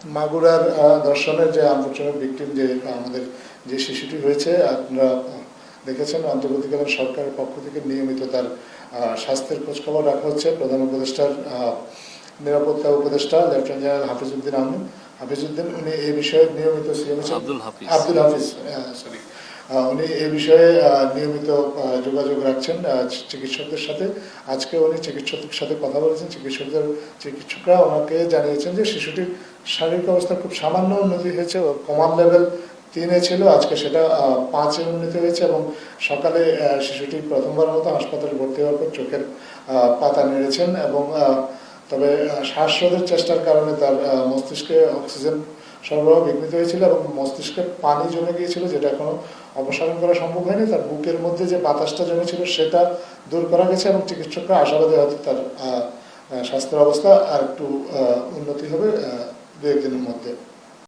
মাগুরার ধর্ষণের যে আনফরচুনেট ভিকটিম যে আমাদের যে শিশুটি হয়েছে, আপনারা দেখেছেন অন্তর্বর্তীকালীন সরকারের পক্ষ থেকে নিয়মিত তার স্বাস্থ্যের খোঁজখবর রাখা হচ্ছে। প্রধান উপদেষ্টার নিরাপত্তা উপদেষ্টা লেফটেন্যান্ট জেনারেল হাফিজউদ্দিন উনি এই বিষয়ে নিয়মিত আব্দুল হাফিজ সরি উনি এই বিষয়ে নিয়মিত যোগাযোগ রাখছেন চিকিৎসকদের সাথে। আজকে উনি চিকিৎসকের সাথে কথা বলেছেন। চিকিৎসকরা ওনাকে জানিয়েছেন যে শিশুটির শারীরিক অবস্থা খুব সামান্য উন্নতি হয়েছে, কমান লেভেল 3-এ ছিল, আজকে সেটা 5-এ উন্নতি হয়েছে এবং সকালে শিশুটি প্রথমবার মতো হাসপাতালে ভর্তি হওয়ার পর চোখের পাতা নেড়েছেন এবং তবে শ্বাসরোধের চেষ্টার কারণে তার মস্তিষ্কে অক্সিজেন সরবরাহ বিঘ্নিত হয়েছিল এবং মস্তিষ্কে পানি জমে গিয়েছিল, যেটা এখনো অপসারণ করা সম্ভব হয়নি। তার বুকের মধ্যে যে বাতাসটা জমেছিল সেটা দূর করা গেছে এবং চিকিৎসকরা আশাবাদী হয়তো তার স্বাস্থ্যের অবস্থা আর একটু উন্নতি হবে 2-1 দিনের মধ্যে।